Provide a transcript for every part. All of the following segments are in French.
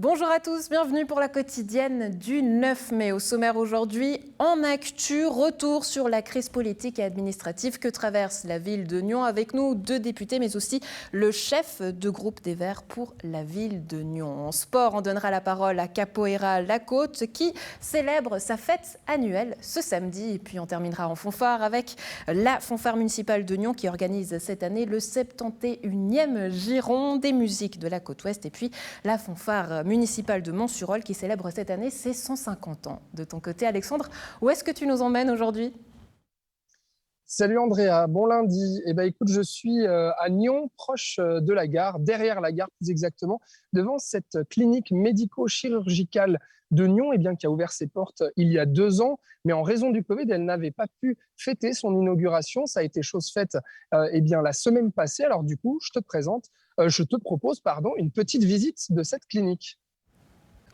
Bonjour à tous, bienvenue pour la quotidienne du 9 mai. Au sommaire aujourd'hui, en actu, retour sur la crise politique et administrative que traverse la ville de Nyon. Avec nous, 2 députés, mais aussi le chef de groupe des Verts pour la ville de Nyon. En sport, on donnera la parole à Capoeira La Côte qui célèbre sa fête annuelle ce samedi. Et puis on terminera en fanfare avec la fanfare municipale de Nyon qui organise cette année le 71e giron des musiques de la côte ouest. Et puis la fanfare municipale de Mont-sur-Olle qui célèbre cette année ses 150 ans. De ton côté, Alexandre, où est-ce que tu nous emmènes aujourd'hui ? Salut Andrea, bon lundi. Écoute, je suis à Nyon, proche de la gare, derrière la gare plus exactement, devant cette clinique médico-chirurgicale de Nyon qui a ouvert ses portes il y a 2 ans. Mais en raison du Covid, elle n'avait pas pu fêter son inauguration. Ça a été chose faite la semaine passée. Alors du coup, je te propose une petite visite de cette clinique.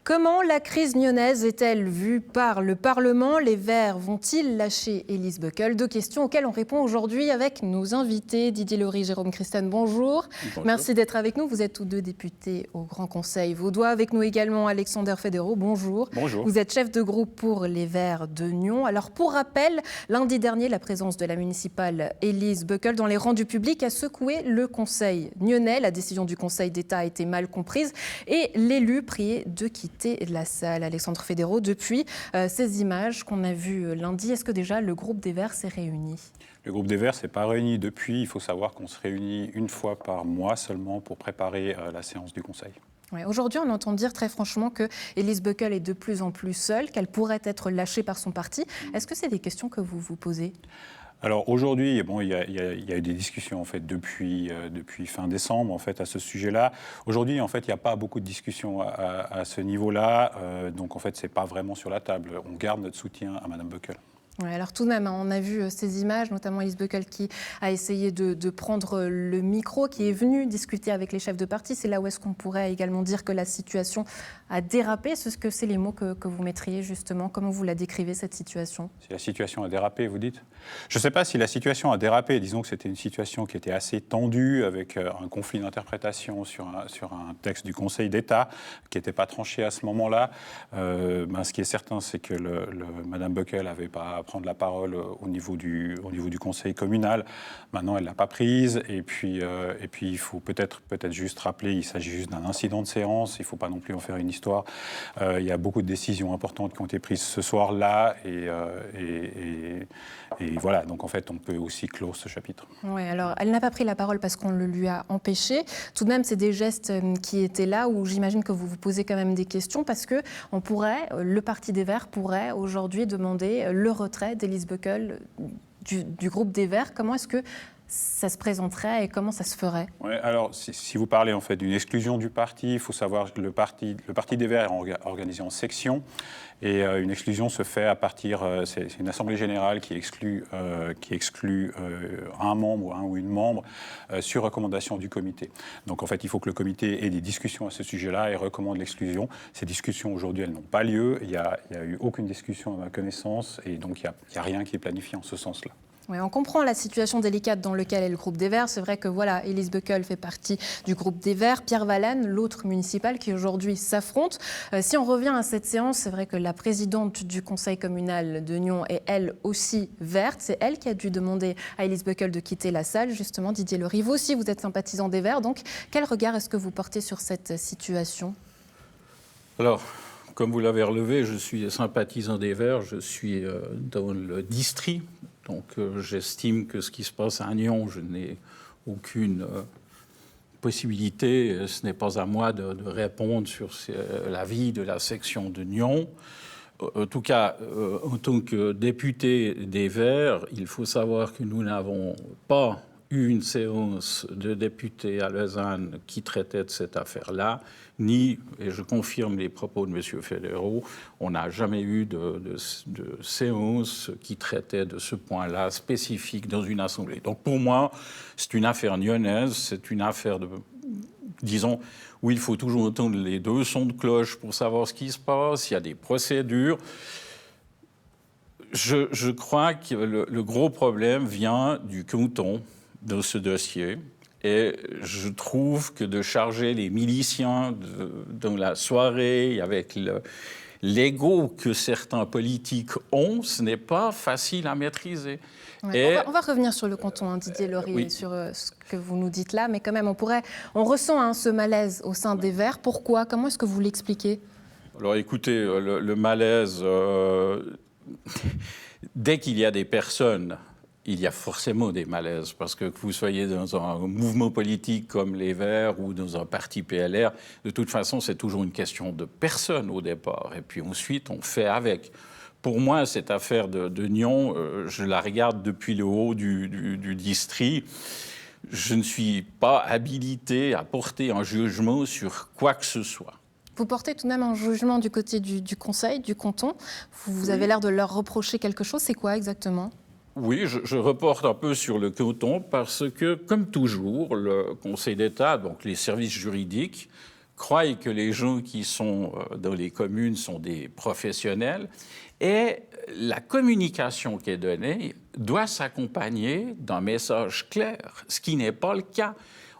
Comment la crise nyonnaise est-elle vue par le Parlement ? Les Verts vont-ils lâcher Élise Beukel ? 2 questions auxquelles on répond aujourd'hui avec nos invités. Didier Laurie, Jérôme Christen, bonjour. Merci d'être avec nous. Vous êtes tous 2 députés au Grand Conseil vaudois. Avec nous également Alexander Fédéraud, bonjour. Bonjour. Vous êtes chef de groupe pour les Verts de Nyon. Alors pour rappel, lundi dernier, la présence de la municipale Élise Beukel dans les rangs du public a secoué le Conseil nyonnais. La décision du Conseil d'État a été mal comprise et l'élu prié de quitter la salle. Alexandre Fédéraud, depuis ces images qu'on a vues lundi, est-ce que déjà le groupe des Verts s'est réuni ? Le groupe des Verts ne s'est pas réuni depuis. Il faut savoir qu'on se réunit une fois par mois seulement pour préparer la séance du Conseil. Ouais, aujourd'hui, on entend dire très franchement que Élise Beukel est de plus en plus seule, qu'elle pourrait être lâchée par son parti. Est-ce que c'est des questions que vous vous posez ? Alors aujourd'hui, il y a eu des discussions en fait depuis fin décembre en fait à ce sujet-là. Aujourd'hui, en fait, il n'y a pas beaucoup de discussions à ce niveau-là, donc en fait, c'est pas vraiment sur la table. On garde notre soutien à Madame Beukel. Ouais, alors tout de même, on a vu ces images, notamment Élise Beukel qui a essayé de prendre le micro, qui est venue discuter avec les chefs de parti. C'est là où est-ce qu'on pourrait également dire que la situation a dérapé ? Est-ce que c'est les mots que vous mettriez justement ? Comment vous la décrivez, cette situation ? Si la situation a dérapé, vous dites ? Je ne sais pas si la situation a dérapé. Disons que c'était une situation qui était assez tendue, avec un conflit d'interprétation sur un texte du Conseil d'État qui n'était pas tranché à ce moment-là. Ce qui est certain, c'est que Madame Beukel n'avait pas à prendre la parole au niveau du Conseil communal. Maintenant, elle ne l'a pas prise. Et puis il faut peut-être juste rappeler, il s'agit juste d'un incident de séance. Il ne faut pas non plus en faire une histoire. Il y a beaucoup de décisions importantes qui ont été prises ce soir-là. Et voilà, donc en fait, on peut aussi clore ce chapitre. Oui, alors elle n'a pas pris la parole parce qu'on le lui a empêché. Tout de même, c'est des gestes qui étaient là où j'imagine que vous vous posez quand même des questions parce que le Parti des Verts pourrait aujourd'hui demander le retrait d'Élise Beukel du groupe des Verts. Comment est-ce que ça se présenterait et comment ça se ferait ? Ouais, alors, si vous parlez en fait d'une exclusion du parti, il faut savoir que le parti des Verts est organisé en sections et une exclusion se fait à partir, c'est une assemblée générale qui exclut un membre ou une membre sur recommandation du comité. Donc en fait, il faut que le comité ait des discussions à ce sujet-là et recommande l'exclusion. Ces discussions aujourd'hui, elles n'ont pas lieu. Il n'y a eu aucune discussion à ma connaissance et donc il n'y a rien qui est planifié en ce sens-là. Oui, on comprend la situation délicate dans laquelle est le groupe des Verts. C'est vrai que Élise Beukel fait partie du groupe des Verts. Pierre Valane, l'autre municipal qui aujourd'hui s'affronte. Si on revient à cette séance, c'est vrai que la présidente du conseil communal de Nyon est elle aussi verte. C'est elle qui a dû demander à Élise Beukel de quitter la salle. Justement, Didier Laurie, vous aussi, vous êtes sympathisant des Verts. Donc, quel regard est-ce que vous portez sur cette situation ? Alors, comme vous l'avez relevé, je suis sympathisant des Verts. Je suis dans le district. Donc j'estime que ce qui se passe à Nyon, je n'ai aucune possibilité. Ce n'est pas à moi de répondre sur l'avis de la section de Nyon. En tout cas, en tant que député des Verts, il faut savoir que nous n'avons pas eu une séance de députés à Lausanne qui traitait de cette affaire-là, et je confirme les propos de M. Fédéraud, on n'a jamais eu de séance qui traitait de ce point-là spécifique dans une assemblée. Donc pour moi, c'est une affaire nyonnaise, c'est une affaire disons, où il faut toujours entendre les 2 sons de cloche pour savoir ce qui se passe, il y a des procédures. Je crois que le gros problème vient du canton dans ce dossier. Et je trouve que de charger les miliciens dans la soirée avec l'ego que certains politiques ont, ce n'est pas facile à maîtriser. Ouais, on va revenir sur le canton, Didier Laurie, oui. Sur ce que vous nous dites là, mais quand même, on ressent ce malaise au sein des Verts. Pourquoi? Comment est-ce que vous l'expliquez? Alors écoutez, le malaise, dès qu'il y a des personnes, il y a forcément des malaises, parce que vous soyez dans un mouvement politique comme les Verts ou dans un parti PLR, de toute façon, c'est toujours une question de personnes au départ, et puis ensuite, on fait avec. Pour moi, cette affaire de Nyon, je la regarde depuis le haut du district. Je ne suis pas habilité à porter un jugement sur quoi que ce soit. Vous portez tout de même un jugement du côté du conseil, du canton. Vous avez l'air de leur reprocher quelque chose. C'est quoi exactement? Oui, je reporte un peu sur le canton parce que, comme toujours, le Conseil d'État, donc les services juridiques, croient que les gens qui sont dans les communes sont des professionnels et la communication qui est donnée doit s'accompagner d'un message clair, ce qui n'est pas le cas.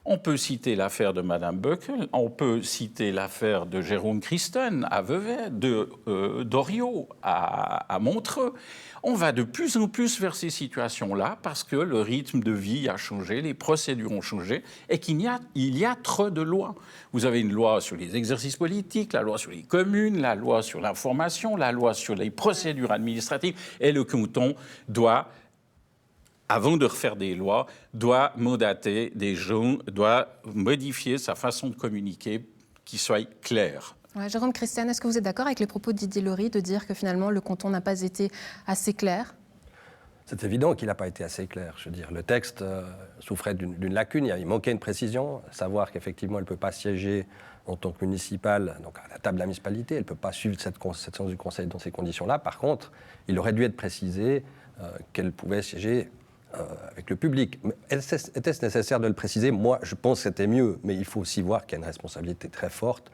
On peut citer l'affaire de Mme Beukel, on peut citer l'affaire de Jérôme Christen à Vevey, d'Oriot à Montreux. On va de plus en plus vers ces situations-là parce que le rythme de vie a changé, les procédures ont changé et qu'il y a trop de lois. Vous avez une loi sur les exercices politiques, la loi sur les communes, la loi sur l'information, la loi sur les procédures administratives et le canton doit, avant de refaire des lois, doit mandater des gens, doit modifier sa façon de communiquer qui soit claire. Ouais, Jérôme Christen, est-ce que vous êtes d'accord avec les propos de Didier Laurie de dire que finalement le canton n'a pas été assez clair? C'est évident qu'il n'a pas été assez clair. Je veux dire, le texte souffrait d'une lacune, il manquait une précision, savoir qu'effectivement elle ne peut pas siéger en tant que municipale, donc à la table de la municipalité, elle ne peut pas suivre cette séance du conseil dans ces conditions-là. Par contre, il aurait dû être précisé qu'elle pouvait siéger avec le public. Était-ce nécessaire de le préciser? Moi, je pense que c'était mieux, mais il faut aussi voir qu'il y a une responsabilité très forte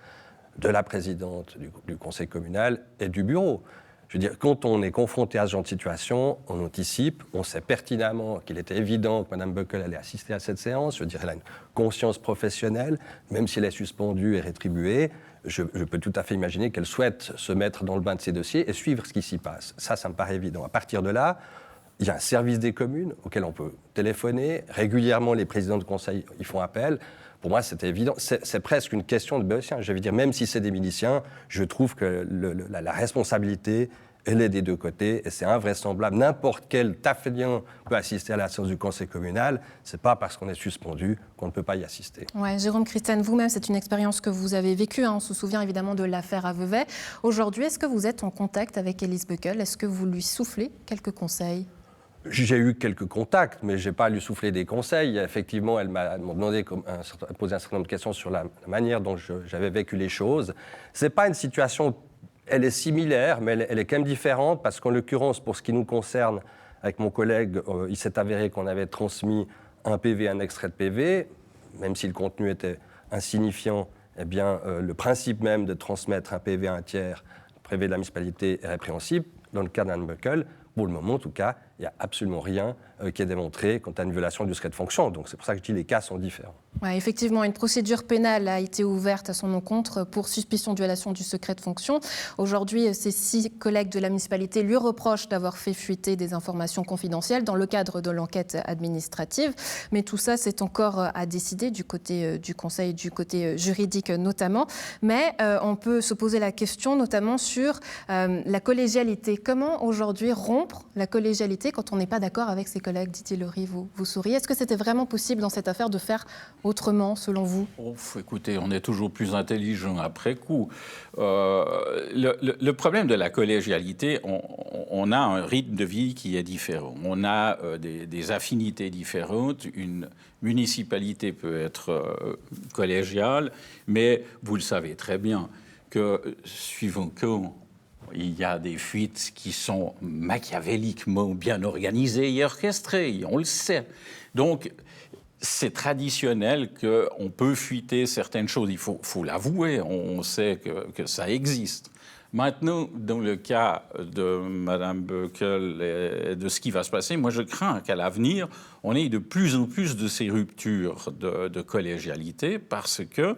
de la présidente du conseil communal et du bureau. Je veux dire, quand on est confronté à ce genre de situation, on anticipe, on sait pertinemment qu'il était évident que Mme Beukel allait assister à cette séance. Je veux dire, elle a une conscience professionnelle, même si elle est suspendue et rétribuée. Je peux tout à fait imaginer qu'elle souhaite se mettre dans le bain de ses dossiers et suivre ce qui s'y passe. Ça me paraît évident. À partir de là, il y a un service des communes auquel on peut téléphoner. Régulièrement, les présidents de conseil y font appel. Pour moi, c'était évident. C'est presque une question de béotien. Je veux dire, même si c'est des miliciens, je trouve que la responsabilité, elle est des deux côtés. Et c'est invraisemblable. N'importe quel tafélien peut assister à la séance du conseil communal. Ce n'est pas parce qu'on est suspendu qu'on ne peut pas y assister. Ouais, Jérôme Christen, vous-même, c'est une expérience que vous avez vécue. On se souvient évidemment de l'affaire à Vevey. Aujourd'hui, est-ce que vous êtes en contact avec Élise Beukel? Est-ce que vous lui soufflez quelques conseils? J'ai eu quelques contacts, mais je n'ai pas à lui souffler des conseils. Effectivement, elle m'a demandé, posé un certain nombre de questions sur la manière dont j'avais vécu les choses. Ce n'est pas une situation, elle est similaire, mais elle est quand même différente, parce qu'en l'occurrence, pour ce qui nous concerne, avec mon collègue, il s'est avéré qu'on avait transmis un PV, un extrait de PV, même si le contenu était insignifiant, eh bien, le principe même de transmettre un PV à un tiers, PV de la municipalité, est répréhensible. Dans le cas d'Anne Beukel, pour le moment, en tout cas, il n'y a absolument rien qui est démontré quant à une violation du secret de fonction. Donc c'est pour ça que je dis que les cas sont différents. Ouais, effectivement, une procédure pénale a été ouverte à son encontre pour suspicion de violation du secret de fonction. Aujourd'hui, ses 6 collègues de la municipalité lui reprochent d'avoir fait fuiter des informations confidentielles dans le cadre de l'enquête administrative. Mais tout ça, c'est encore à décider du côté du conseil, du côté juridique notamment. Mais on peut se poser la question notamment sur la collégialité. Comment aujourd'hui rompre la collégialité quand on n'est pas d'accord avec ses collègues? Didier Laurie, vous souriez. Est-ce que c'était vraiment possible dans cette affaire de faire autrement, selon vous? Écoutez, on est toujours plus intelligent après coup. Le problème de la collégialité, on a un rythme de vie qui est différent. On a des affinités différentes. Une municipalité peut être collégiale, mais vous le savez très bien que, suivant quand il y a des fuites qui sont machiavéliquement bien organisées et orchestrées, on le sait. Donc, c'est traditionnel qu'on peut fuiter certaines choses. Il faut l'avouer, on sait que ça existe. Maintenant, dans le cas de Mme Beukel et de ce qui va se passer, moi je crains qu'à l'avenir, on ait de plus en plus de ces ruptures de collégialité parce que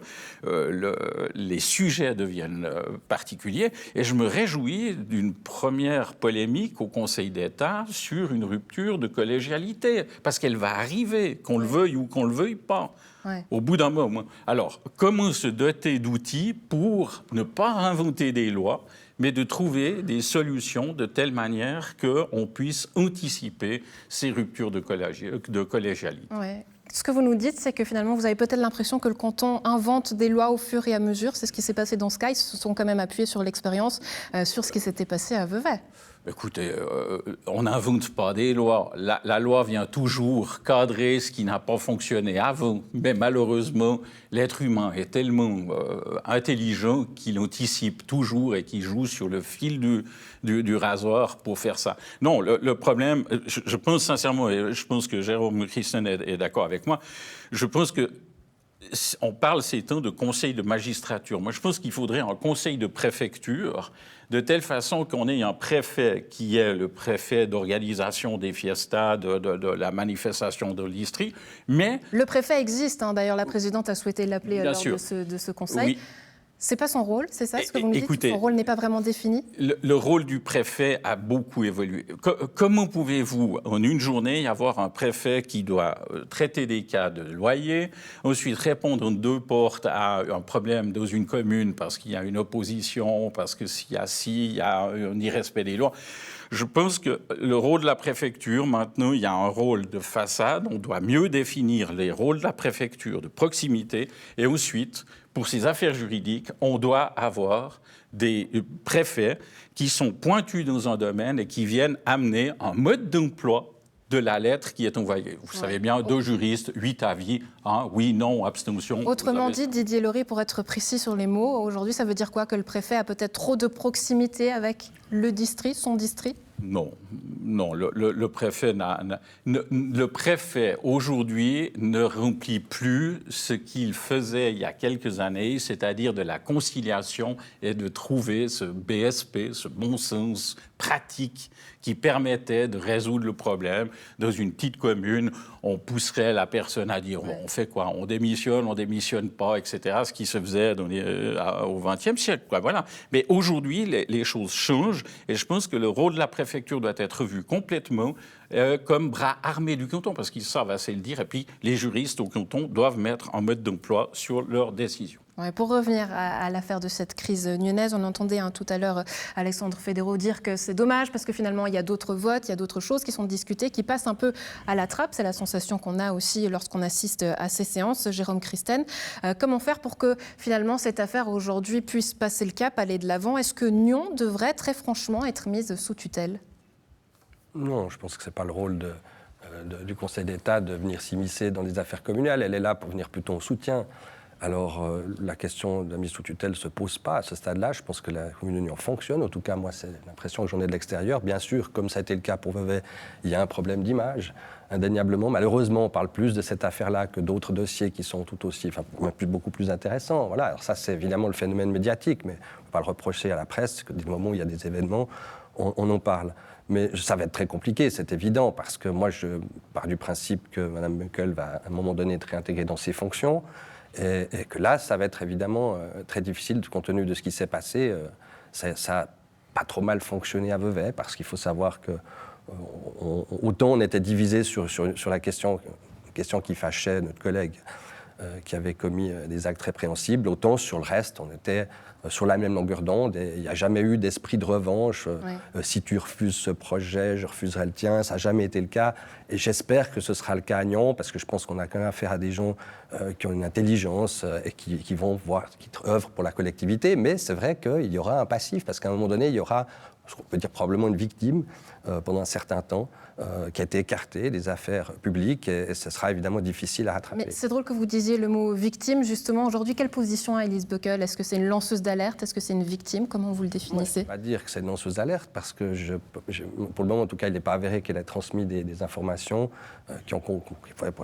les sujets deviennent particuliers. Et je me réjouis d'une première polémique au Conseil d'État sur une rupture de collégialité, parce qu'elle va arriver, qu'on le veuille ou qu'on ne le veuille pas. Ouais. Au bout d'un moment. Alors, comment se doter d'outils pour ne pas inventer des lois, mais de trouver des solutions de telle manière qu'on puisse anticiper ces ruptures de collégialité. Ouais. Ce que vous nous dites, c'est que finalement, vous avez peut-être l'impression que le canton invente des lois au fur et à mesure. C'est ce qui s'est passé dans Sky. Ils se sont quand même appuyés sur l'expérience, sur ce qui s'était passé à Vevey. Écoutez, on n'invente pas des lois. La loi vient toujours cadrer ce qui n'a pas fonctionné avant. Mais malheureusement, l'être humain est tellement intelligent qu'il anticipe toujours et qu'il joue sur le fil du rasoir pour faire ça. Non, le problème, je pense sincèrement, et je pense que Jérôme Christen est d'accord avec moi, je pense que on parle ces temps de conseil de magistrature. Moi, je pense qu'il faudrait un conseil de préfecture de telle façon qu'on ait un préfet qui est le préfet d'organisation des fiestas, de la manifestation de l'Istrie, mais... Le préfet existe, hein. D'ailleurs, la présidente a souhaité l'appeler lors de ce conseil. Oui. C'est pas son rôle, c'est ça ce que vous me dites? Écoutez, son rôle n'est pas vraiment défini? Le rôle du préfet a beaucoup évolué. Comment pouvez-vous, en une journée, avoir un préfet qui doit traiter des cas de loyer, ensuite répondre en deux portes à un problème dans une commune parce qu'il y a une opposition, parce que s'il y a un irrespect des lois? Je pense que le rôle de la préfecture, maintenant, il y a un rôle de façade. On doit mieux définir les rôles de la préfecture, de proximité. Et ensuite, pour ces affaires juridiques, on doit avoir des préfets qui sont pointus dans un domaine et qui viennent amener un mode d'emploi de la lettre qui est envoyée. Vous savez bien, 2 juristes, 8 avis, hein, oui, non, abstention. Autrement dit, Didier Laurie, pour être précis sur les mots, aujourd'hui, ça veut dire quoi? Que le préfet a peut-être trop de proximité avec le district, son district? Non, le préfet le préfet aujourd'hui ne remplit plus ce qu'il faisait il y a quelques années, c'est-à-dire de la conciliation et de trouver ce BSP, ce bon sens pratique qui permettait de résoudre le problème. Dans une petite commune, on pousserait la personne à dire bon, on fait quoi? On démissionne pas, etc. Ce qui se faisait au XXe siècle, quoi. Voilà. Mais aujourd'hui, les choses changent et je pense que le rôle de la préfecture doit être revu complètement comme bras armé du canton, parce qu'ils savent assez le dire. Et puis, les juristes au canton doivent mettre en mode d'emploi sur leurs décisions. Ouais, pour revenir à l'affaire de cette crise nyonnaise, on entendait tout à l'heure Alexandre Fédéraud dire que c'est dommage parce que finalement il y a d'autres votes, il y a d'autres choses qui sont discutées, qui passent un peu à la trappe. C'est la sensation qu'on a aussi lorsqu'on assiste à ces séances. Jérôme Christen, comment faire pour que finalement cette affaire aujourd'hui puisse passer le cap, aller de l'avant? Est-ce que Nyon devrait très franchement être mise sous tutelle? Non, je pense que ce n'est pas le rôle du Conseil d'État de venir s'immiscer dans les affaires communales. Elle est là pour venir plutôt en soutien. Alors, la question de la mise sous tutelle ne se pose pas à ce stade-là. Je pense que la commune de Nyon fonctionne. En tout cas, moi, c'est l'impression que j'en ai de l'extérieur. Bien sûr, comme ça a été le cas pour Vevey, il y a un problème d'image, indéniablement. Malheureusement, on parle plus de cette affaire-là que d'autres dossiers qui sont tout aussi, beaucoup plus intéressants. Voilà. Alors ça, c'est évidemment le phénomène médiatique, mais on ne peut pas le reprocher à la presse, que dès le moment où il y a des événements, on en parle. Mais ça va être très compliqué, c'est évident, parce que moi, je pars du principe que Mme Muckel va, à un moment donné, être réintégrée dans ses fonctions. Et que là, ça va être évidemment très difficile, compte tenu de ce qui s'est passé. Ça n'a pas trop mal fonctionné à Vevey, parce qu'il faut savoir que autant on était divisé sur la question qui fâchait notre collègue qui avait commis des actes répréhensibles, autant sur le reste, on était sur la même longueur d'onde. Et il n'y a jamais eu d'esprit de revanche. Si tu refuses ce projet, je refuserai le tien. Ça n'a jamais été le cas. Et j'espère que ce sera le cas à Nyon, parce que je pense qu'on a quand même affaire à des gens qui ont une intelligence et qui vont voir, qui œuvrent pour la collectivité. Mais c'est vrai qu'il y aura un passif, parce qu'à un moment donné, il y aura, ce qu'on peut dire probablement une victime pendant un certain temps, qui a été écartée des affaires publiques, et ce sera évidemment difficile à rattraper. Mais c'est drôle que vous disiez le mot victime, justement. Aujourd'hui, quelle position a Elise Beukel? Est-ce que c'est une lanceuse d'alerte? Est-ce que c'est une victime? Comment vous le définissez? Je ne peux pas dire que c'est une lanceuse d'alerte, parce que pour le moment, en tout cas, il n'est pas avéré qu'elle ait transmis des informations qu'on pourrait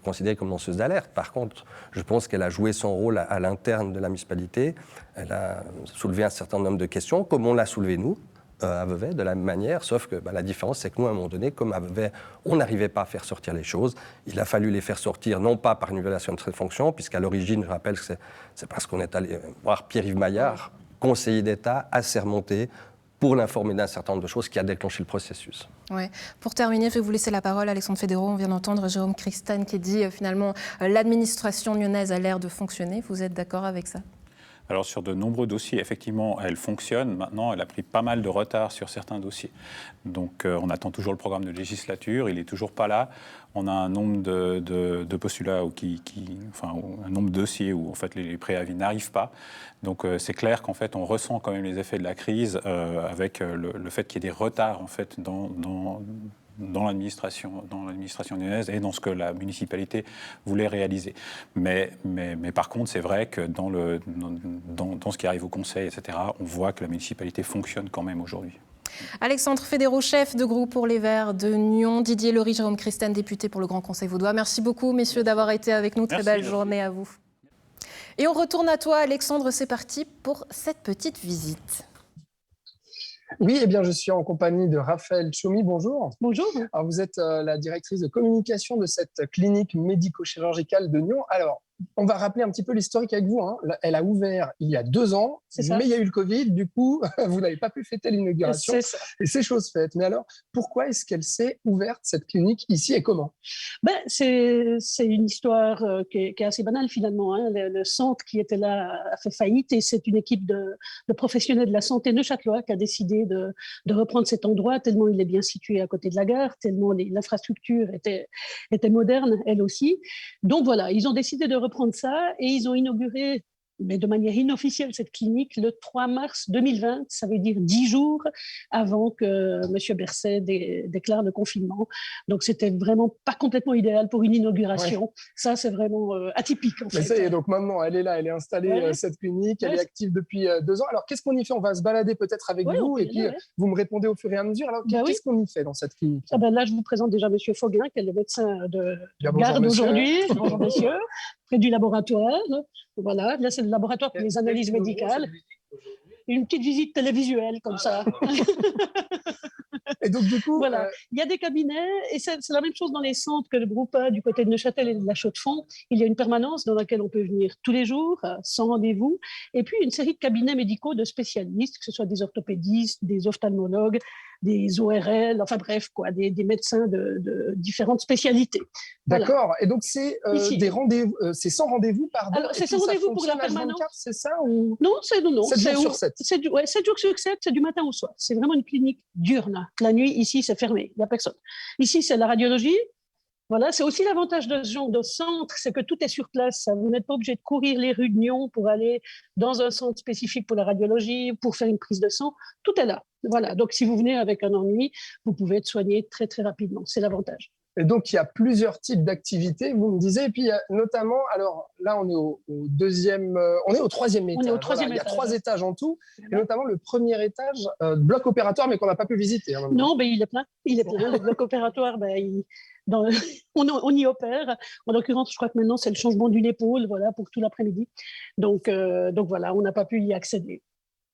considérer comme lanceuse d'alerte. Par contre, je pense qu'elle a joué son rôle à l'interne de la municipalité. Elle a soulevé un certain nombre de questions, comme on l'a soulevé nous. à Vevey de la même manière, sauf que la différence, c'est que nous, à un moment donné, comme à Vevey, on n'arrivait pas à faire sortir les choses. Il a fallu les faire sortir, non pas par une violation de cette fonction, puisqu'à l'origine, je rappelle que c'est parce qu'on est allé voir Pierre-Yves Maillard, conseiller d'État, assermenté, pour l'informer d'un certain nombre de choses qui a déclenché le processus. Ouais. Pour terminer, je vais vous laisser la parole, Alexandre Fédérault. On vient d'entendre Jérôme Christane qui dit finalement l'administration lyonnaise a l'air de fonctionner. Vous êtes d'accord avec ça ? Alors sur de nombreux dossiers, effectivement, elle fonctionne. Maintenant, elle a pris pas mal de retard sur certains dossiers. Donc on attend toujours le programme de législature, il n'est toujours pas là. On a un nombre de postulats un nombre de dossiers où en fait, les préavis n'arrivent pas. Donc c'est clair qu'en fait, on ressent quand même les effets de la crise avec le fait qu'il y ait des retards en fait, dans l'administration lyonnaise et dans ce que la municipalité voulait réaliser. Mais par contre, c'est vrai que dans ce qui arrive au Conseil, etc., on voit que la municipalité fonctionne quand même aujourd'hui. Alexandre Fédérault, chef de groupe pour les Verts de Nyon, Didier Laurie, Jérôme Christane, député pour le Grand Conseil vaudois. Merci beaucoup, messieurs, d'avoir été avec nous. Très belle journée à vous. Et on retourne à toi, Alexandre. C'est parti pour cette petite visite. Oui, eh bien, je suis en compagnie de Raphaël Tchoumi. Bonjour. Bonjour. Alors, vous êtes la directrice de communication de cette clinique médico-chirurgicale de Nyon. Alors, on va rappeler un petit peu l'historique avec vous. Elle a ouvert il y a 2 ans, mais il y a eu le Covid. Du coup, vous n'avez pas pu fêter l'inauguration. Et c'est chose faite. Mais alors, pourquoi est-ce qu'elle s'est ouverte, cette clinique, ici et comment ? C'est une histoire qui est assez banale finalement. Hein. Le centre qui était là a fait faillite et c'est une équipe de professionnels de la santé neuchâtelois qui a décidé de reprendre cet endroit tellement il est bien situé à côté de la gare, tellement l'infrastructure était moderne, elle aussi. Donc voilà, ils ont décidé de reprendre ça et ils ont inauguré, mais de manière inofficielle, cette clinique le 3 mars 2020, ça veut dire 10 jours avant que M. Berset déclare le confinement. Donc, c'était vraiment pas complètement idéal pour une inauguration. Ouais. Ça, c'est vraiment atypique, en fait. Mais ça y est, donc maintenant, elle est là, elle est installée, cette clinique, elle est active depuis 2 ans. Alors, qu'est-ce qu'on y fait ? On va se balader peut-être avec vous et puis vous me répondez au fur et à mesure. Alors, qu'est-ce qu'on y fait dans cette clinique ? Là, je vous présente déjà M. Foguin, qui est le médecin de garde aujourd'hui. Bonjour, messieurs. Près du laboratoire. Voilà, là, c'est le laboratoire pour les analyses médicales. Une petite visite télévisuelle, comme ça. Et donc, du coup... Voilà, il y a des cabinets, et c'est la même chose dans les centres que le groupe A du côté de Neuchâtel et de la Chaux-de-Fonds. Il y a une permanence dans laquelle on peut venir tous les jours, sans rendez-vous, et puis une série de cabinets médicaux de spécialistes, que ce soit des orthopédistes, des ophtalmologues, des ORL, enfin bref, des médecins de différentes spécialités. D'accord, voilà. Et donc c'est des rendez-vous, c'est sans rendez-vous, pardon. Alors, c'est sans rendez-vous pour la permanence. C'est ça ou... Non, c'est 7 jours sur 7. 7 jours sur 7, c'est du matin au soir. C'est vraiment une clinique diurne. La nuit, ici, c'est fermé, il n'y a personne. Ici, c'est la radiologie. Voilà, c'est aussi l'avantage de ce genre de centre, c'est que tout est sur place. Vous n'êtes pas obligé de courir les rues de Nyon pour aller dans un centre spécifique pour la radiologie, pour faire une prise de sang. Tout est là. Voilà, donc si vous venez avec un ennui, vous pouvez être soigné très, très rapidement. C'est l'avantage. Et donc, il y a plusieurs types d'activités, vous me disiez. Et puis, notamment, alors là, on est au troisième étage. On est au troisième étage. Il y a 3 étages étages en tout. Et notamment, le premier étage, bloc opératoire, mais qu'on n'a pas pu visiter. Hein, non, mais il est plein. Il est plein. Le bloc opératoire, on y opère. En l'occurrence, je crois que maintenant, c'est le changement d'une épaule, voilà, pour tout l'après-midi. Donc voilà, on n'a pas pu y accéder.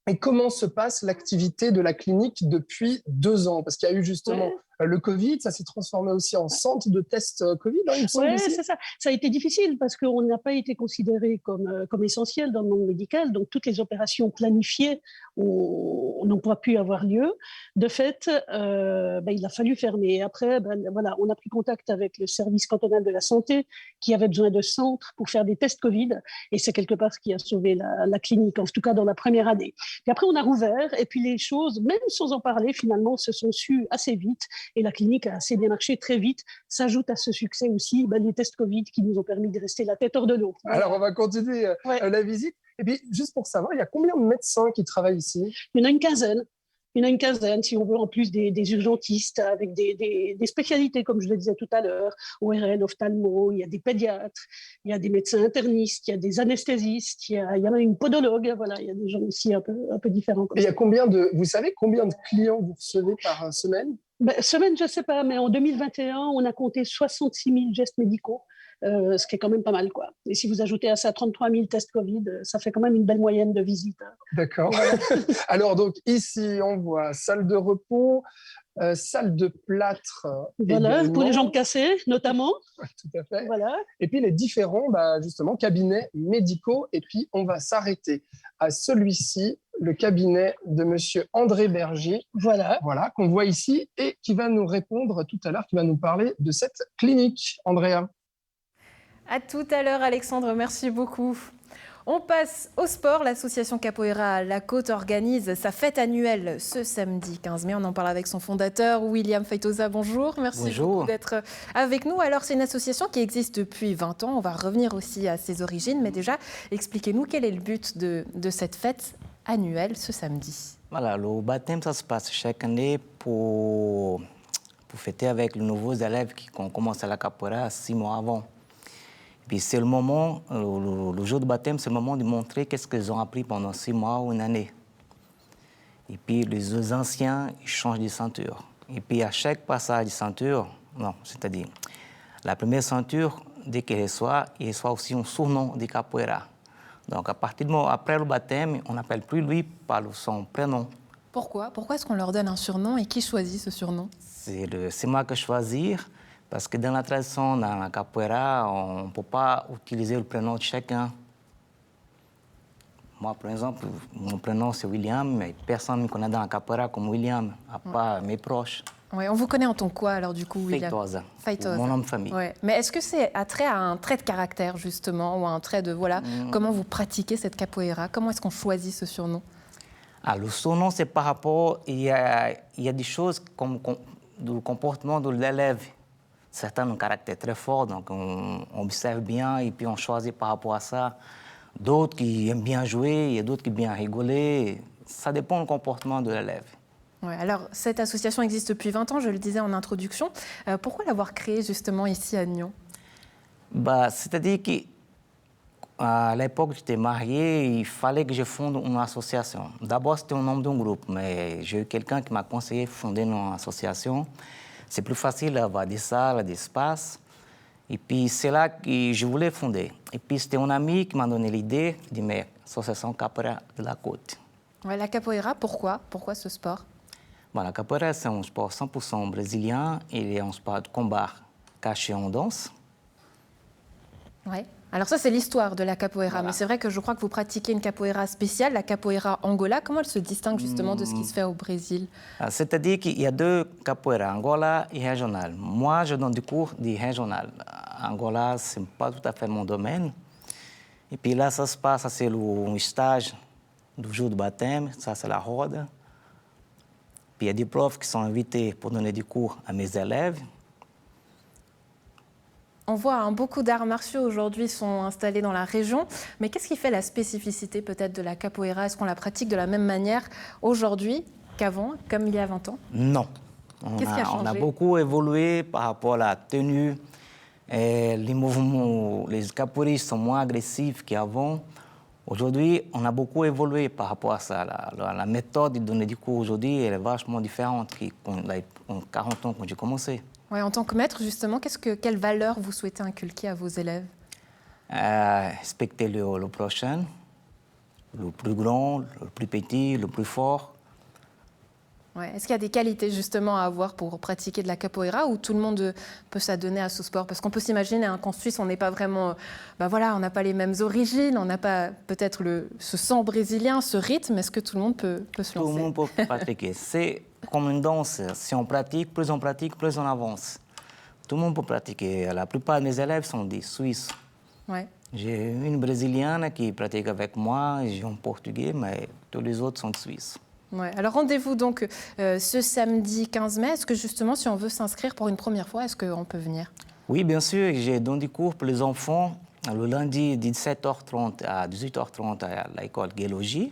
Et comment se passe l'activité de la clinique depuis 2 ans ? Parce qu'il y a eu justement le Covid, ça s'est transformé aussi en centre de tests Covid. Oui, c'est ça. Ça a été difficile parce qu'on n'a pas été considéré comme essentiel dans le monde médical. Donc, toutes les opérations planifiées n'ont pas pu avoir lieu. De fait, il a fallu fermer. Après, voilà, on a pris contact avec le service cantonal de la santé qui avait besoin de centres pour faire des tests Covid. Et c'est quelque part ce qui a sauvé la clinique, en tout cas dans la première année. Puis après, on a rouvert et puis les choses, même sans en parler, finalement, se sont sues assez vite. Et la clinique a assez bien marché très vite. S'ajoute à ce succès aussi les tests Covid qui nous ont permis de rester la tête hors de l'eau. Alors, on va continuer la visite. Et puis, juste pour savoir, il y a combien de médecins qui travaillent ici ? Il y en a une quinzaine. Il y en a une quinzaine, si on veut, en plus des urgentistes avec des spécialités, comme je le disais tout à l'heure, ORL, ophtalmo, il y a des pédiatres, il y a des médecins internistes, il y a des anesthésistes, il y a une podologue, voilà, il y a des gens aussi un peu différents. Et il y a vous savez combien de clients vous recevez par semaine ? Semaine, je ne sais pas, mais en 2021, on a compté 66 000 gestes médicaux, ce qui est quand même pas mal, quoi. Et si vous ajoutez à ça 33 000 tests Covid, ça fait quand même une belle moyenne de visites, hein. D'accord. Voilà. Alors, donc, ici, on voit salle de repos, salle de plâtre Voilà, également. pour les jambes cassées, notamment. Ouais, tout à fait. Voilà. Et puis, les différents, justement, cabinets médicaux. Et puis, on va s'arrêter à celui-ci, le cabinet de monsieur André Berger. Voilà. Voilà, qu'on voit ici et qui va nous répondre tout à l'heure, qui va nous parler de cette clinique. Andrea. À tout à l'heure, Alexandre, merci beaucoup. On passe au sport. L'association Capoeira La Côte organise sa fête annuelle ce samedi 15 mai. On en parle avec son fondateur, William Feitosa. Bonjour, merci beaucoup d'être avec nous. Alors, c'est une association qui existe depuis 20 ans. On va revenir aussi à ses origines. Mais déjà, expliquez-nous quel est le but de cette fête annuelle ce samedi. Voilà, le baptême, ça se passe chaque année pour fêter avec les nouveaux élèves qui ont commencé à la capoeira 6 mois avant. Puis c'est le moment, le jour de baptême, c'est le moment de montrer qu'est-ce qu'ils ont appris pendant 6 mois ou une année. Et puis les anciens, ils changent de ceinture. Et puis à chaque passage de ceinture, c'est-à-dire la première ceinture, dès qu'il reçoit, il reçoit aussi un surnom de capoeira. Donc à partir du moment après le baptême, on n'appelle plus lui par son prénom. Pourquoi est-ce qu'on leur donne un surnom et qui choisit ce surnom? C'est moi que choisir. Parce que dans la tradition, dans la capoeira, on ne peut pas utiliser le prénom de chacun. Moi, par exemple, mon prénom c'est William, mais personne ne me connaît dans la capoeira comme William, à part mes proches. Ouais, on vous connaît en tant que quoi alors du coup, William? Feitosa, mon nom de famille. Ouais. Mais est-ce que c'est attrait à un trait de caractère justement, ou à un trait de comment vous pratiquez cette capoeira? Comment est-ce qu'on choisit ce surnom? Le surnom, c'est par rapport, il y a des choses comme le comportement de l'élève. Certains ont un caractère très fort, donc on observe bien et puis on choisit par rapport à ça. D'autres qui aiment bien jouer, il y a d'autres qui aiment bien rigoler. Ça dépend du comportement de l'élève. Ouais, alors, cette association existe depuis 20 ans, je le disais en introduction. Pourquoi l'avoir créée justement ici à Nyon? C'est-à-dire qu'à l'époque où j'étais marié, il fallait que je fonde une association. D'abord, c'était au nom d'un groupe, mais j'ai eu quelqu'un qui m'a conseillé de fonder une association. C'est plus facile d'avoir des salles, des espaces. Et puis, c'est là que je voulais fonder. Et puis, c'était un ami qui m'a donné l'idée de mettre l'association Capoeira de la Côte. Ouais, la capoeira, pourquoi ce sport? La capoeira, c'est un sport 100% brésilien. Il est un sport de combat caché en danse. Ouais. Alors ça, c'est l'histoire de la capoeira. Voilà. Mais c'est vrai que je crois que vous pratiquez une capoeira spéciale, la capoeira Angola. Comment elle se distingue justement de ce qui se fait au Brésil? C'est-à-dire qu'il y a deux capoeira, Angola et régional. Moi, je donne des cours de régional. Angola, ce n'est pas tout à fait mon domaine. Et puis là, ça se passe, c'est un stage du jour de baptême, ça c'est la roda. Puis il y a des profs qui sont invités pour donner des cours à mes élèves. On voit beaucoup d'arts martiaux aujourd'hui sont installés dans la région. Mais qu'est-ce qui fait la spécificité peut-être de la capoeira? Est-ce qu'on la pratique de la même manière aujourd'hui qu'avant, comme il y a 20 ans? Non. Qu'est-ce qui a changé? On a beaucoup évolué par rapport à la tenue. Et les mouvements, les capoeiristes sont moins agressifs qu'avant. Aujourd'hui, on a beaucoup évolué par rapport à ça. La méthode de donner des cours aujourd'hui elle est vachement différente qu'en 40 ans quand j'ai commencé. Ouais, en tant que maître, justement, quelle valeur vous souhaitez inculquer à vos élèves? Respecter le prochain, le plus grand, le plus petit, le plus fort. Ouais. Est-ce qu'il y a des qualités justement à avoir pour pratiquer de la capoeira ou tout le monde peut s'adonner à ce sport? Parce qu'on peut s'imaginer qu'en Suisse, on n'est pas vraiment... on n'a pas les mêmes origines, on n'a pas peut-être ce sang brésilien, ce rythme. Est-ce que tout le monde peut se lancer? Tout le monde peut pratiquer. C'est comme une danse. Si on pratique, plus on avance. Tout le monde peut pratiquer. La plupart de mes élèves sont des Suisses. Ouais. J'ai une Brésilienne qui pratique avec moi, j'ai un Portugais, mais tous les autres sont Suisses. Ouais. Alors rendez-vous donc ce samedi 15 mai. Est-ce que justement, si on veut s'inscrire pour une première fois, est-ce qu'on peut venir? Oui, bien sûr. J'ai donné des cours pour les enfants le lundi de 17h30 à 18h30 à l'école Géologie.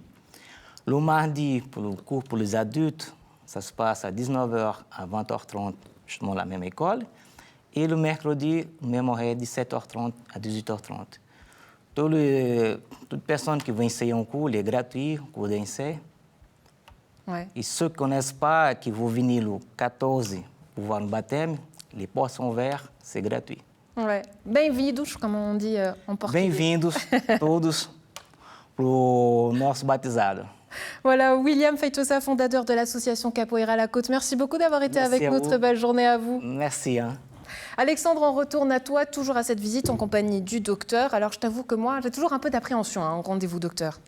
Le mardi, pour le cours pour les adultes, ça se passe à 19h à 20h30, justement la même école. Et le mercredi, même horaire, 17h30 à 18h30. Toute personne qui veut essayer un cours, il est gratuit, cours d'essai. Ouais. Et ceux qui ne connaissent pas, qui vont venir le 14 pour voir le baptême, les portes sont ouvertes, c'est gratuit. Ouais. Bem-vindos, comme on dit en portugais. Bem-vindos todos para o nosso batizado. Voilà, William Feitosa, fondateur de l'association Capoeira La Côte. Merci beaucoup d'avoir été Merci avec à nous. vous. Très belle journée à vous. Merci. Hein. Alexandre, on retourne à toi, toujours à cette visite en compagnie du docteur. Alors, je t'avoue que moi, j'ai toujours un peu d'appréhension au rendez-vous docteur.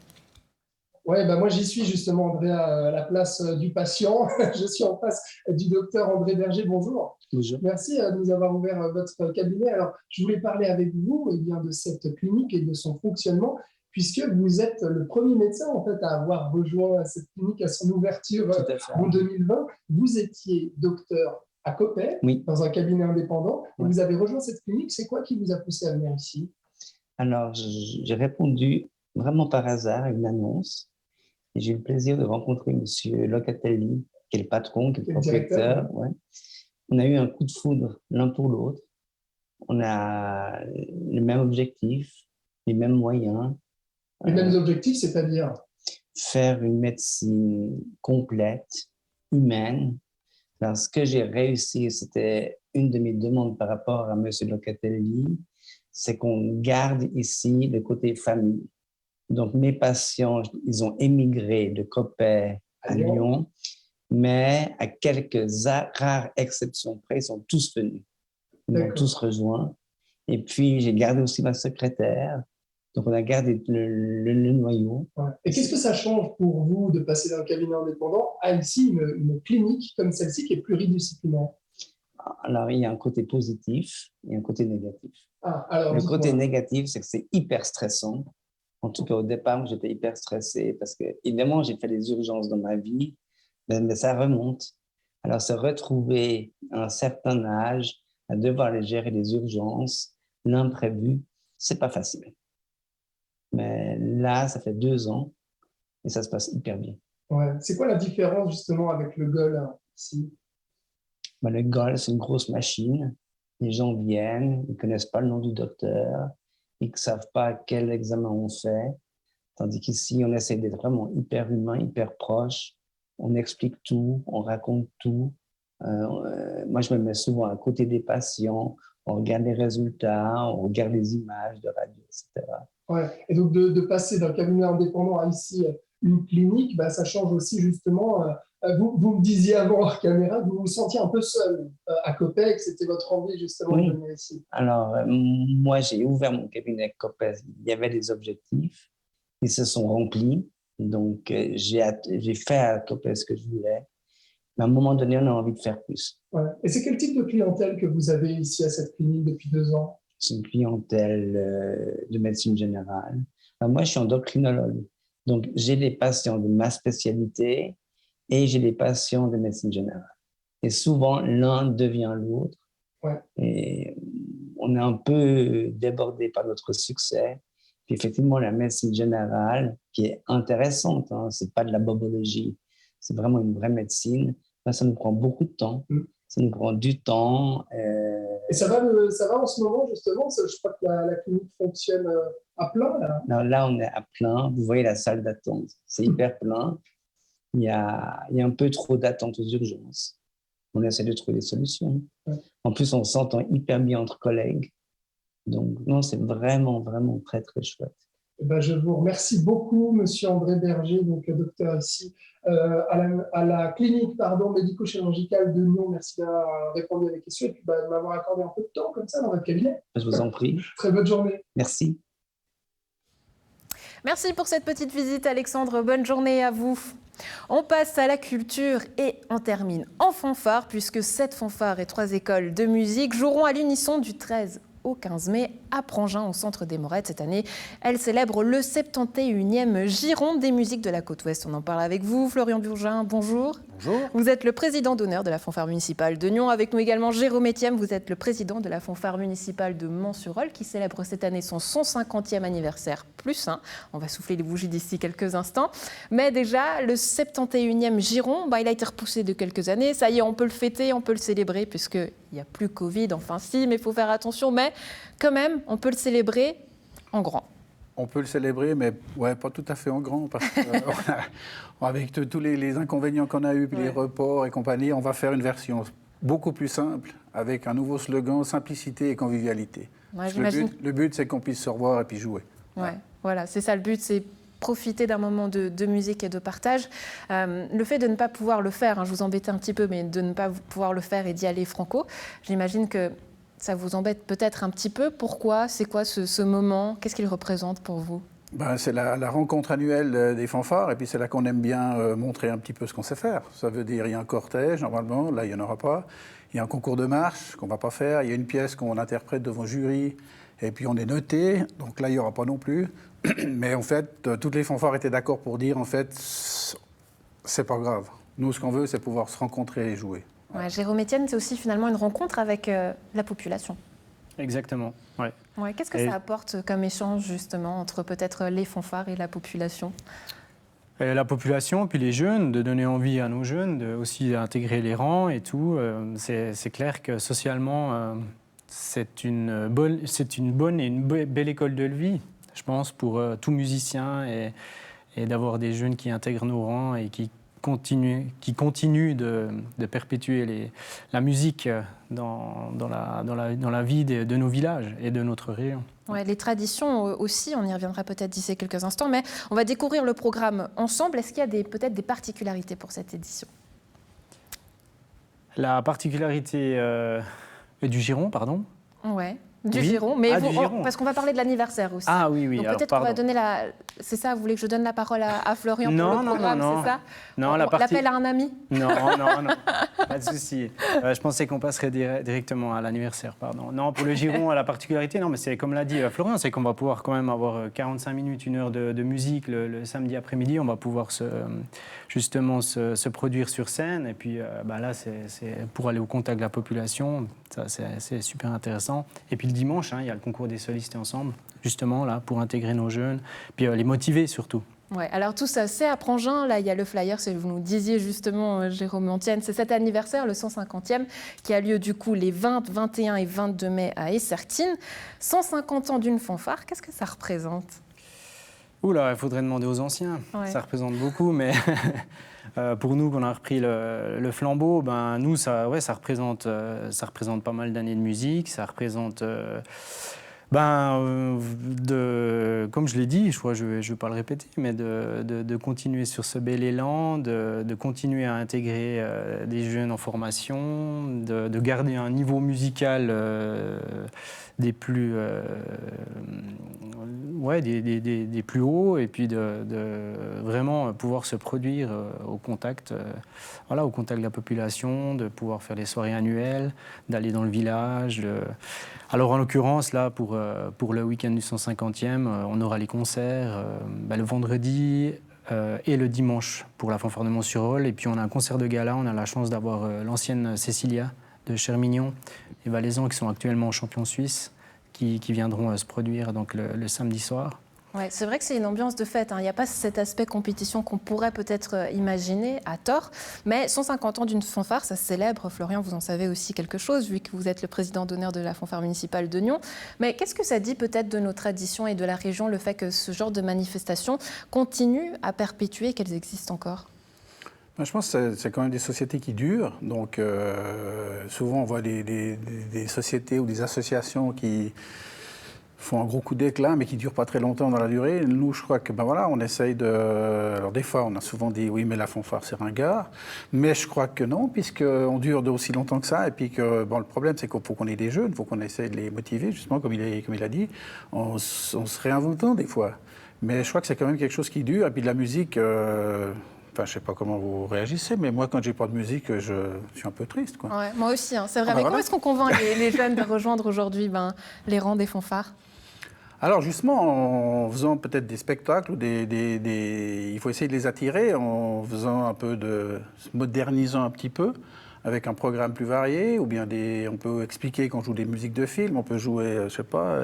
Oui, moi j'y suis justement, Andrea, à la place du patient. Je suis en face du docteur André Berger. Bonjour. Bonjour. Merci de nous avoir ouvert votre cabinet. Alors, je voulais parler avec vous de cette clinique et de son fonctionnement, puisque vous êtes le premier médecin en fait, à avoir rejoint cette clinique à son ouverture en 2020. Vous étiez docteur à Coppet, Oui. dans un cabinet indépendant. Ouais. Vous avez rejoint cette clinique. C'est quoi qui vous a poussé à venir ici? Alors, j'ai répondu vraiment par hasard à une annonce. Et j'ai eu le plaisir de rencontrer M. Locatelli, qui est le patron, qui est le propriétaire. Ouais. On a eu un coup de foudre l'un pour l'autre. On a les mêmes objectifs, les mêmes moyens. Les mêmes objectifs, c'est-à-dire? Faire une médecine complète, humaine. Alors, ce que j'ai réussi, c'était une de mes demandes par rapport à M. Locatelli, c'est qu'on garde ici le côté famille. Donc, mes patients, ils ont émigré de Coppet à Lyon, mais à quelques rares exceptions près, ils sont tous venus. Ils m'ont tous rejoints. Et puis, j'ai gardé aussi ma secrétaire. Donc, on a gardé le noyau. Ouais. Et qu'est-ce que ça change pour vous de passer d'un cabinet indépendant à ici une clinique comme celle-ci qui est pluridisciplinaire? Alors, il y a un côté positif et un côté négatif. Alors, le côté négatif, c'est que c'est hyper stressant. En tout cas, au départ, j'étais hyper stressé parce que, évidemment, j'ai fait des urgences dans ma vie, mais ça remonte. Alors, se retrouver à un certain âge, à devoir les gérer les urgences, l'imprévu, c'est pas facile. Mais là, ça fait 2 ans et ça se passe hyper bien. Ouais. C'est quoi la différence, justement, avec le GOL ici? Le GOL, c'est une grosse machine. Les gens viennent, ils ne connaissent pas le nom du docteur, ils ne savent pas quel examen on fait. Tandis qu'ici, on essaie d'être vraiment hyper humain, hyper proche. On explique tout, on raconte tout. Moi, je me mets souvent à côté des patients. On regarde les résultats, on regarde les images de radio, etc. Ouais. Et donc, de passer d'un cabinet indépendant à ici une clinique, ça change aussi justement. Vous me disiez avant hors caméra que vous vous sentiez un peu seul à Coppet, que c'était votre envie justement de venir ici. Alors, moi, j'ai ouvert mon cabinet à Coppet. Il y avait des objectifs. Ils se sont remplis. Donc, j'ai fait à Coppet ce que je voulais. Mais à un moment donné, on a envie de faire plus. Ouais. Et c'est quel type de clientèle que vous avez ici à cette clinique depuis 2 ans? C'est une clientèle de médecine générale. Alors, moi, je suis endocrinologue. Donc, j'ai des patients de ma spécialité et j'ai des patients de médecine générale. Et souvent, l'un devient l'autre. Ouais. Et on est un peu débordé par notre succès. Puis effectivement, la médecine générale, qui est intéressante, c'est pas de la bobologie, c'est vraiment une vraie médecine, ça nous prend beaucoup de temps. Ça nous prend du temps. Et ça va en ce moment, justement? Je crois que la clinique fonctionne à plein, là. Non, là, on est à plein. Vous voyez la salle d'attente. C'est hyper plein. Il y a un peu trop d'attente aux urgences. On essaie de trouver des solutions. Ouais. En plus, on s'entend hyper bien entre collègues. Donc, non, c'est vraiment, vraiment très, très chouette. Je vous remercie beaucoup, Monsieur André Berger, donc docteur ici à la clinique médico-chirurgicale de Nyon. Merci d'avoir répondu à mes questions et puis de m'avoir accordé un peu de temps comme ça dans votre cabinet. Je vous en prie. Très bonne journée. Merci. Merci pour cette petite visite, Alexandre. Bonne journée à vous. On passe à la culture et on termine en fanfare, puisque 7 fanfares et 3 écoles de musique joueront à l'unisson du 13 au 15 mai à Prangin, au centre des Morettes. Cette année, elle célèbre le 71e Giron des musiques de la Côte-Ouest. On en parle avec vous, Florian Bourgin. Bonjour. Bonjour. Vous êtes le président d'honneur de la fanfare municipale de Nyon. Avec nous également Jérôme Etienne, vous êtes le président de la fanfare municipale de Mont-sur-Olle, qui célèbre cette année son 150e anniversaire plus 1. On va souffler les bougies d'ici quelques instants. Mais déjà, le 71e Giron, il a été repoussé de quelques années. Ça y est, on peut le fêter, on peut le célébrer, puisqu'il n'y a plus Covid. Enfin si, mais il faut faire attention. Mais quand même, on peut le célébrer en grand. On peut le célébrer, mais ouais, pas tout à fait en grand, parce que avec tous les inconvénients qu'on a eus, puis les reports et compagnie, on va faire une version beaucoup plus simple, avec un nouveau slogan, simplicité et convivialité. Ouais, le but, c'est qu'on puisse se revoir et puis jouer. Ouais, voilà, c'est ça le but, c'est profiter d'un moment de musique et de partage. Le fait de ne pas pouvoir le faire, je vous embêtais un petit peu, mais de ne pas pouvoir le faire et d'y aller franco, j'imagine que ça vous embête peut-être un petit peu. Pourquoi? C'est quoi ce moment? Qu'est-ce qu'il représente pour vous? C'est la rencontre annuelle des fanfares, et puis c'est là qu'on aime bien montrer un petit peu ce qu'on sait faire. Ça veut dire, il y a un cortège, normalement, là, il n'y en aura pas. Il y a un concours de marche qu'on ne va pas faire. Il y a une pièce qu'on interprète devant jury, et puis on est noté. Donc là, il n'y aura pas non plus. Mais en fait, toutes les fanfares étaient d'accord pour dire, en fait, c'est pas grave. Nous, ce qu'on veut, c'est pouvoir se rencontrer et jouer. Ouais, Jérôme Etienne, c'est aussi finalement une rencontre avec la population. Exactement, ouais. Ouais, qu'est-ce que ça apporte comme échange justement entre peut-être les fanfares et la population? La population, puis les jeunes, de donner envie à nos jeunes, aussi d'intégrer les rangs et tout. C'est clair que socialement, c'est une bonne et une belle école de vie, je pense, pour tout musicien et d'avoir des jeunes qui intègrent nos rangs et qui continuent de perpétuer la musique dans la vie de nos villages et de notre région. Ouais, les traditions aussi, on y reviendra peut-être d'ici quelques instants, mais on va découvrir le programme ensemble. Est-ce qu'il y a peut-être des particularités pour cette édition? La particularité du giron, pardon. Ouais. Du giron, mais du giron. parce qu'on va parler de l'anniversaire aussi. Ah oui. Donc peut-être qu'on va donner C'est ça, vous voulez que je donne la parole à Florian pour le programme, c'est ça? Non, l'appel à un ami? Non, pas de souci. Je pensais qu'on passerait directement à l'anniversaire, pardon. Non, pour le giron, la particularité, non, mais c'est comme l'a dit Florian, c'est qu'on va pouvoir quand même avoir 45 minutes, 1 heure de musique le samedi après-midi. On va pouvoir se produire sur scène. Et puis là, c'est pour aller au contact de la population. Ça, c'est super intéressant. Et puis le dimanche, il y a le concours des solistes ensemble, justement, là, pour intégrer nos jeunes, puis les motiver surtout. Ouais, alors tout ça, c'est à Prangin. Là, il y a le flyer, vous nous disiez justement, Jérôme Etienne, c'est cet anniversaire, le 150e, qui a lieu du coup les 20, 21 et 22 mai à Essertine. 150 ans d'une fanfare, qu'est-ce que ça représente? Oula, il faudrait demander aux anciens. Ouais. Ça représente beaucoup, mais pour nous, qu'on a repris le flambeau, nous, ça représente pas mal d'années de musique. Ça représente, comme je l'ai dit, je ne vais pas le répéter, mais de continuer sur ce bel élan, de continuer à intégrer des jeunes en formation, de garder un niveau musical des plus hauts, et puis de vraiment pouvoir se produire au contact de la population, de pouvoir faire des soirées annuelles, d'aller dans le village. Alors en l'occurrence, là, pour le week-end du 150e, on aura les concerts le vendredi et le dimanche pour la fanfare de Mont-sur-Aule. Et puis on a un concert de gala, on a la chance d'avoir l'ancienne Cécilia de Chermignon et Valaisans qui sont actuellement champions suisses, qui viendront se produire donc le samedi soir. Ouais, c'est vrai que c'est une ambiance de fête. Il n'y a pas cet aspect compétition qu'on pourrait peut-être imaginer à tort. Mais 150 ans d'une fanfare, ça se célèbre. Florian, vous en savez aussi quelque chose, vu que vous êtes le président d'honneur de la fanfare municipale de Nyon. Mais qu'est-ce que ça dit peut-être de nos traditions et de la région, le fait que ce genre de manifestations continuent à perpétuer, qu'elles existent encore? Je pense que c'est quand même des sociétés qui durent. Donc souvent, on voit des sociétés ou des associations qui font un gros coup d'éclat, mais qui ne durent pas très longtemps dans la durée. Nous, je crois que, on essaye de... Alors, des fois, on a souvent dit, oui, mais la fanfare, c'est ringard. Mais je crois que non, puisqu'on dure de aussi longtemps que ça. Et puis que, le problème, c'est qu'il faut qu'on ait des jeunes, il faut qu'on essaye de les motiver, justement, comme il a dit, en se réinventant des fois. Mais je crois que c'est quand même quelque chose qui dure. Et puis de la musique... je ne sais pas comment vous réagissez, mais moi, quand j'ai pas de musique, je suis un peu triste, quoi. Ouais, moi aussi, c'est vrai. Mais comment est-ce qu'on convainc les jeunes de rejoindre aujourd'hui les rangs des fanfares? Alors justement, en faisant peut-être des spectacles, ou il faut essayer de les attirer en faisant un peu modernisant un petit peu, avec un programme plus varié, ou bien on peut expliquer qu'on joue des musiques de films, on peut jouer, je sais pas,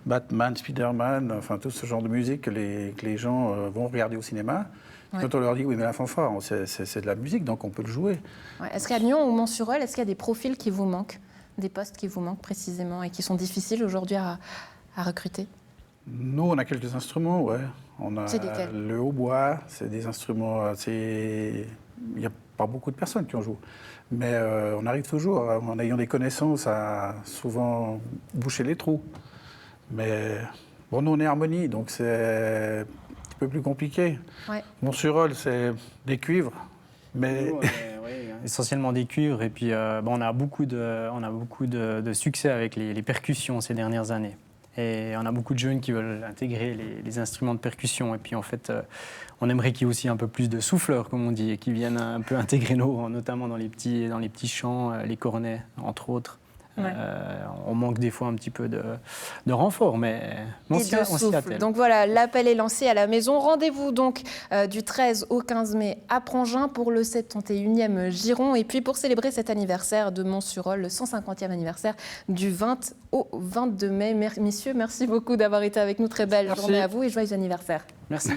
Batman, Spider-Man, enfin tout ce genre de musique que les gens vont regarder au cinéma. Ouais. Quand on leur dit, oui, mais la fanfare, c'est de la musique, donc on peut le jouer. Ouais. Est-ce qu'à Nyon ou Mont-sur-Aule, est-ce qu'il y a des profils qui vous manquent, des postes qui vous manquent précisément et qui sont difficiles aujourd'hui à recruter? Nous, on a quelques instruments, ouais. On a le hautbois, c'est des instruments, il n'y a pas beaucoup de personnes qui en jouent. Mais on arrive toujours, en ayant des connaissances, à souvent boucher les trous. Mais bon, nous, on est harmonie, donc c'est un petit peu plus compliqué. Ouais. Montsurol, c'est des cuivres, mais... Nous, essentiellement des cuivres, et puis on a beaucoup de succès avec les percussions ces dernières années. Et on a beaucoup de jeunes qui veulent intégrer les instruments de percussion. Et puis en fait, on aimerait qu'il y ait aussi un peu plus de souffleurs, comme on dit, et qui viennent un peu intégrer notamment dans les petits chants, les cornets, entre autres. Ouais. On manque des fois un petit peu de renfort, mais on s'y attelle. Donc voilà, l'appel est lancé à la maison. Rendez-vous donc du 13 au 15 mai à Prangin pour le 71e Giron. Et puis pour célébrer cet anniversaire de Montsurol, le 150e anniversaire du 20 au 22 mai. Messieurs, merci beaucoup d'avoir été avec nous. Très belle journée à vous et joyeux anniversaire. Merci.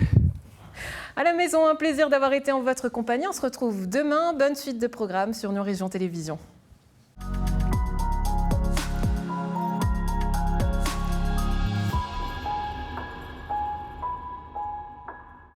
À la maison, un plaisir d'avoir été en votre compagnie. On se retrouve demain. Bonne suite de programmes sur Nyon Région Télévision.